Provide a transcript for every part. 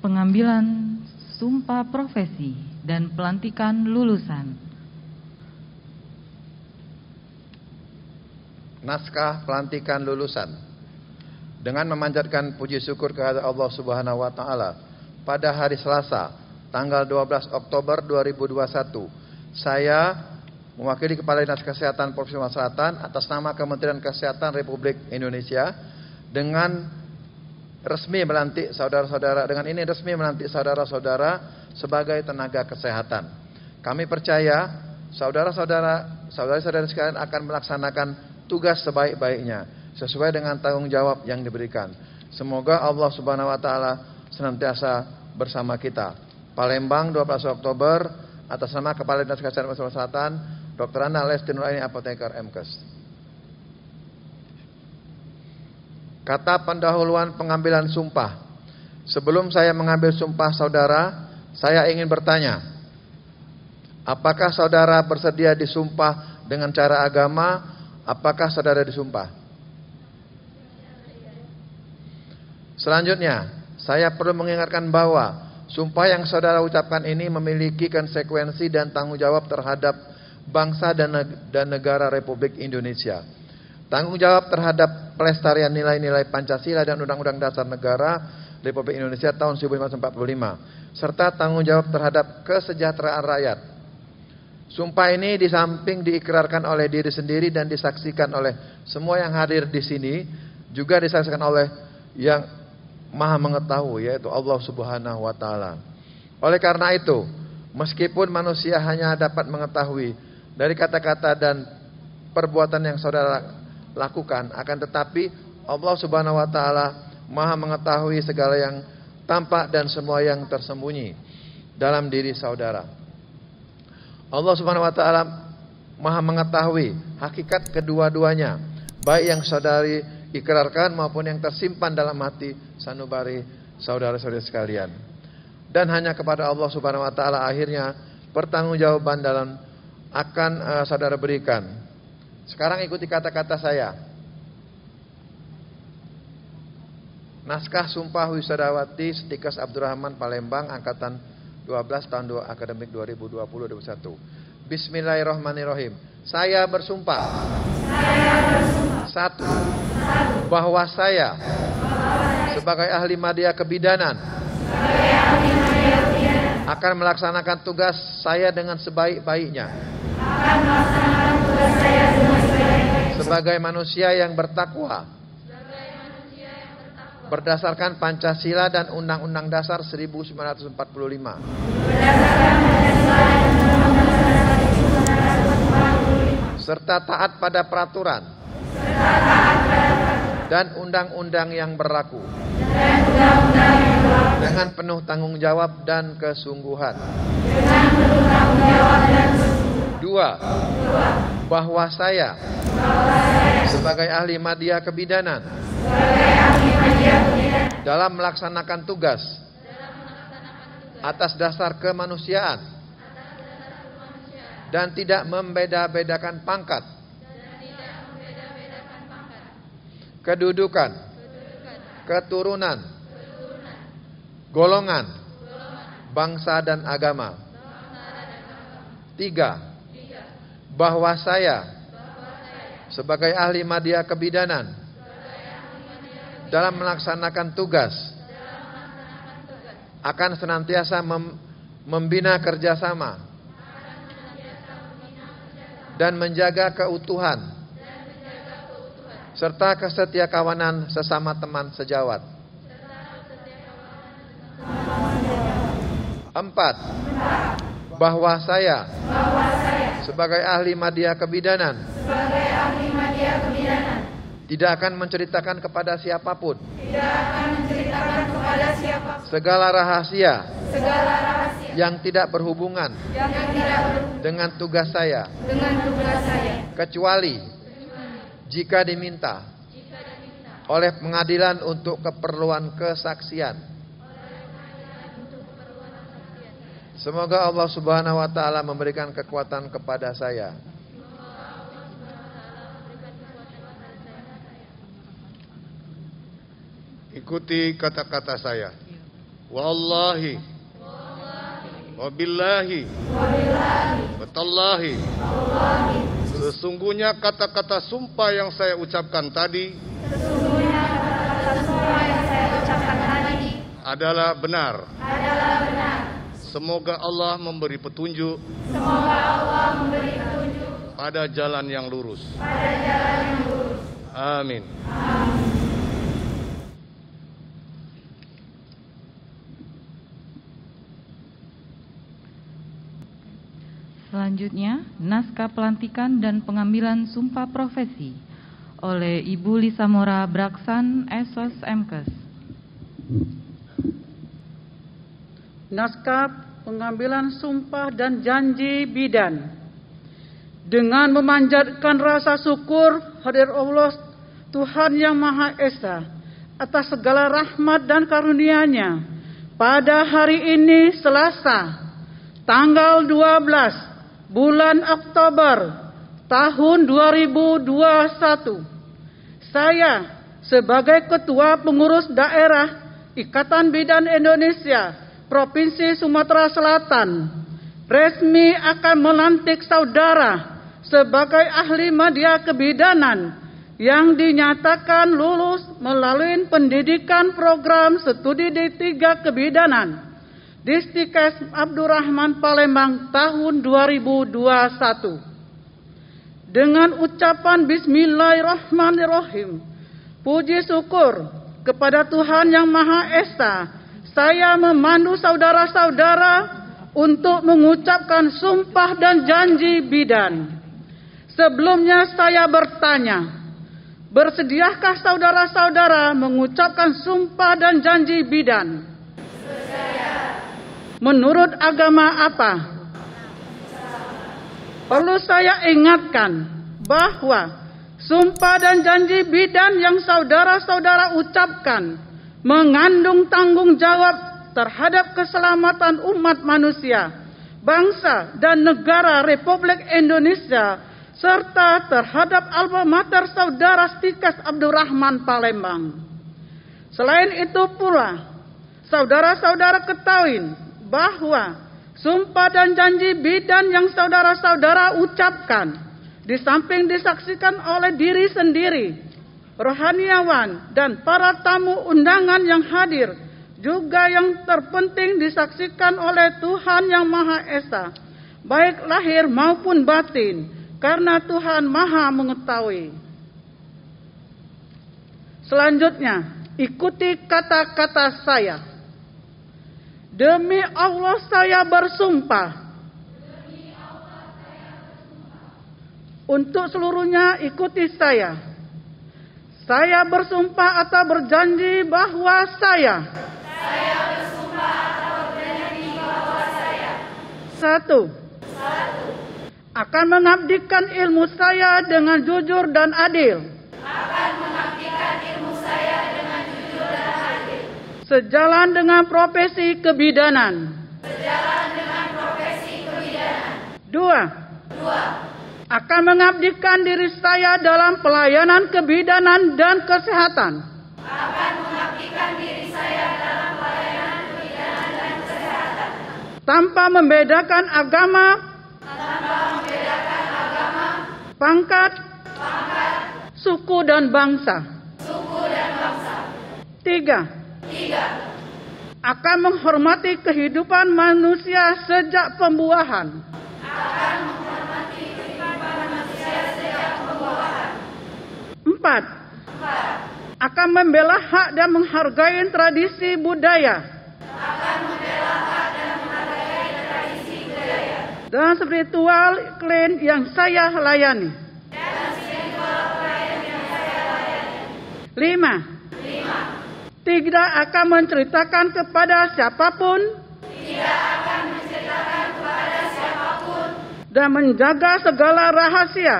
pengambilan sumpah profesi dan pelantikan lulusan. Naskah pelantikan lulusan. Dengan memanjatkan puji syukur kepada Allah Subhanahu wa taala, pada hari Selasa, tanggal 12 Oktober 2021, saya mewakili Kepala Dinas Kesehatan Provinsi Sumatera Selatan atas nama Kementerian Kesehatan Republik Indonesia dengan resmi melantik saudara-saudara sebagai tenaga kesehatan. Kami percaya saudara-saudari sekalian akan melaksanakan tugas sebaik-baiknya sesuai dengan tanggung jawab yang diberikan. Semoga Allah Subhanahu wa taala senantiasa bersama kita. Palembang, 12 Oktober, atas nama Kepala Dinas Kesehatan Provinsi Sumatera Selatan, Dr. Ana Lesti Nuraini, Apoteker MKes. Kata pendahuluan pengambilan sumpah. Sebelum saya mengambil sumpah saudara, saya ingin bertanya, apakah saudara bersedia disumpah dengan cara agama? Apakah saudara disumpah? Selanjutnya, saya perlu mengingatkan bahwa sumpah yang saudara ucapkan ini memiliki konsekuensi dan tanggung jawab terhadap bangsa dan negara Republik Indonesia. Tanggung jawab terhadap pelestarian nilai-nilai Pancasila dan Undang-Undang Dasar Negara Republik Indonesia tahun 1945, serta tanggung jawab terhadap kesejahteraan rakyat. Sumpah ini di samping diikrarkan oleh diri sendiri dan disaksikan oleh semua yang hadir di sini, juga disaksikan oleh yang Maha mengetahui, yaitu Allah Subhanahu wa taala. Oleh karena itu, meskipun manusia hanya dapat mengetahui dari kata-kata dan perbuatan yang saudara lakukan, akan tetapi Allah Subhanahu wa taala Maha mengetahui segala yang tampak dan semua yang tersembunyi dalam diri saudara. Allah Subhanahu wa taala Maha mengetahui hakikat kedua-duanya, baik yang saudari ikrarkan maupun yang tersimpan dalam hati sanubari saudara-saudari sekalian. Dan hanya kepada Allah Subhanahu wa taala akhirnya pertanggungjawaban dalam akan saudara berikan. Sekarang ikuti kata-kata saya. Naskah Sumpah Wisodawati Stikes Abdurrahman Palembang Angkatan 12 tahun 2 akademik 2020-2021. Bismillahirrahmanirrahim. Saya bersumpah. Satu, bahwa saya sebagai ahli media kebidanan akan melaksanakan tugas saya dengan sebaik-baiknya sebagai manusia yang bertakwa berdasarkan Pancasila dan Undang-Undang Dasar 1945 serta taat pada peraturan dan undang-undang yang berlaku dengan penuh tanggung jawab dan kesungguhan. Dua, bahwa saya sebagai ahli media kebidanan dalam melaksanakan tugas atas dasar kemanusiaan dan tidak membeda-bedakan pangkat, kedudukan, keturunan, golongan, bangsa dan agama. Tiga, bahwa saya sebagai ahli media kebidanan dalam melaksanakan tugas akan senantiasa membina kerjasama dan menjaga keutuhan serta kesetiakawanan sesama teman sejawat. Empat, bahwa saya sebagai ahli media kebidanan tidak akan menceritakan kepada siapapun segala rahasia yang tidak berhubungan dengan tugas saya, kecuali jika diminta oleh pengadilan untuk keperluan kesaksian. Semoga Allah Subhanahu wa taala memberikan kekuatan kepada saya. Ikuti kata-kata saya. Wallahi, wabillahi, watallahi, sesungguhnya kata-kata sumpah yang saya ucapkan tadi adalah benar. Semoga Allah memberi petunjuk pada jalan yang lurus. Amin. Selanjutnya, naskah pelantikan dan pengambilan sumpah profesi oleh Ibu Lisamora Braksan, Esos Mkes. Naskah pengambilan sumpah dan janji bidan. Dengan memanjatkan rasa syukur hadir Allah Tuhan Yang Maha Esa atas segala rahmat dan karunia-Nya, pada hari ini Selasa, tanggal 12 bulan Oktober tahun 2021, saya sebagai Ketua Pengurus Daerah Ikatan Bidan Indonesia Provinsi Sumatera Selatan resmi akan melantik saudara sebagai ahli media kebidanan yang dinyatakan lulus melalui pendidikan program studi D3 Kebidanan Distikes Abdurrahman Palembang tahun 2021. Dengan ucapan Bismillahirrahmanirrahim, puji syukur kepada Tuhan Yang Maha Esa, saya memandu saudara-saudara untuk mengucapkan sumpah dan janji bidan. Sebelumnya saya bertanya, bersediakah saudara-saudara mengucapkan sumpah dan janji bidan? Menurut agama apa? Perlu saya ingatkan bahwa sumpah dan janji bidan yang saudara-saudara ucapkan mengandung tanggung jawab terhadap keselamatan umat manusia, bangsa dan negara Republik Indonesia, serta terhadap alma mater saudara Stikas Abdurrahman Palembang. Selain itu pula, saudara-saudara ketahui bahwa sumpah dan janji bidan yang saudara-saudara ucapkan, di samping disaksikan oleh diri sendiri, rohaniawan dan para tamu undangan yang hadir, juga yang terpenting disaksikan oleh Tuhan Yang Maha Esa, baik lahir maupun batin, karena Tuhan Maha mengetahui. Selanjutnya, ikuti kata-kata saya. Demi Allah saya bersumpah. Untuk seluruhnya ikuti saya. Saya bersumpah atau berjanji bahwa saya satu, akan mengabdikan ilmu saya dengan jujur dan adil. Sejalan dengan profesi kebidanan. Dua, akan mengabdikan diri saya dalam pelayanan kebidanan dan kesehatan. Tanpa membedakan agama, pangkat, suku dan bangsa. Tiga, akan menghormati kehidupan manusia sejak pembuahan. Empat, akan membela hak dan menghargai tradisi budaya. Dan spiritual klien yang saya layani. Lima, tidak akan menceritakan kepada siapapun dan menjaga segala rahasia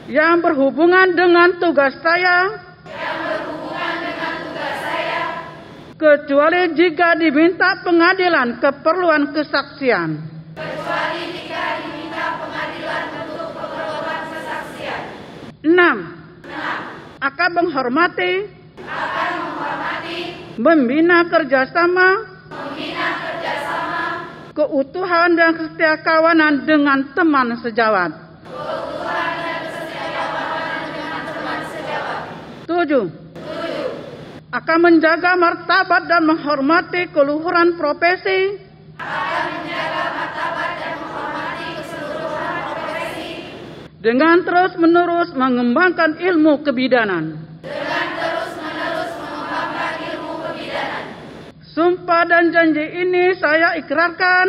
yang berhubungan dengan tugas saya, kecuali jika diminta pengadilan keperluan kesaksian. Enam, akan menghormati membina kerjasama, keutuhan dan kesetiakawanan dengan teman sejawat. 7. Akan menjaga martabat dan menghormati keluhuran profesi, dengan terus-menerus mengembangkan ilmu kebidanan. Sumpah dan janji ini saya ikrarkan.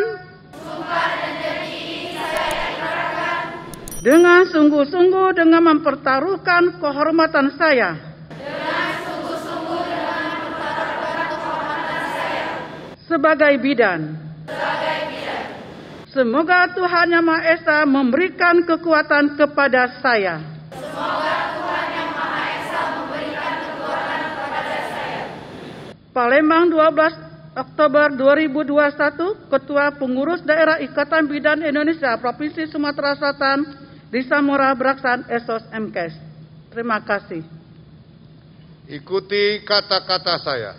Dengan sungguh-sungguh dengan mempertaruhkan kehormatan saya. Sebagai bidan. Semoga Tuhan Yang Maha Esa memberikan kekuatan kepada saya. Palembang 12 Oktober 2021, Ketua Pengurus Daerah Ikatan Bidan Indonesia Provinsi Sumatera Selatan, Lisamora Braksan, Esos MKes. Terima kasih. Ikuti kata-kata saya.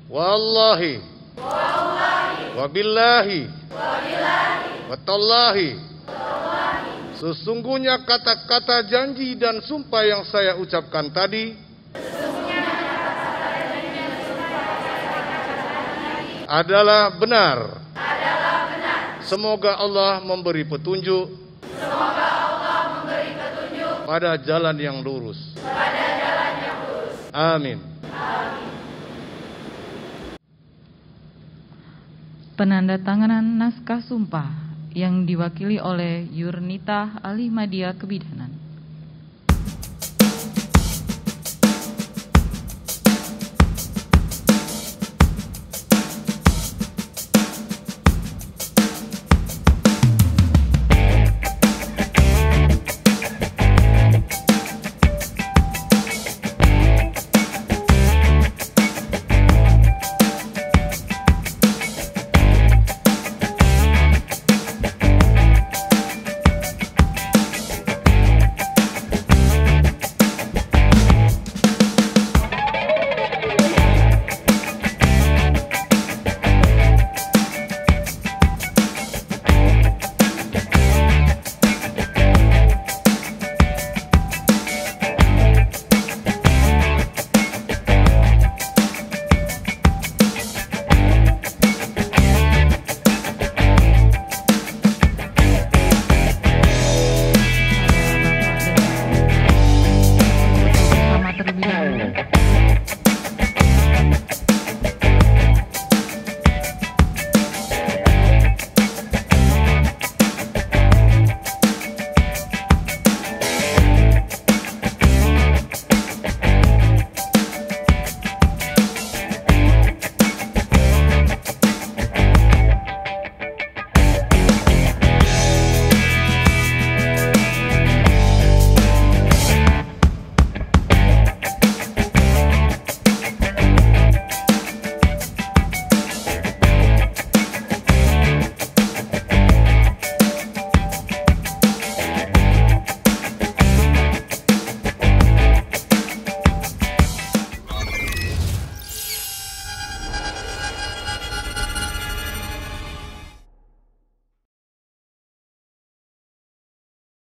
Wallahi, wabillahi, watallahi. Sesungguhnya kata-kata janji dan sumpah yang saya ucapkan tadi adalah benar. Semoga Allah memberi petunjuk pada jalan yang lurus. Amin. Penandatanganan naskah sumpah yang diwakili oleh Yurnita Alimadia Kebidanan.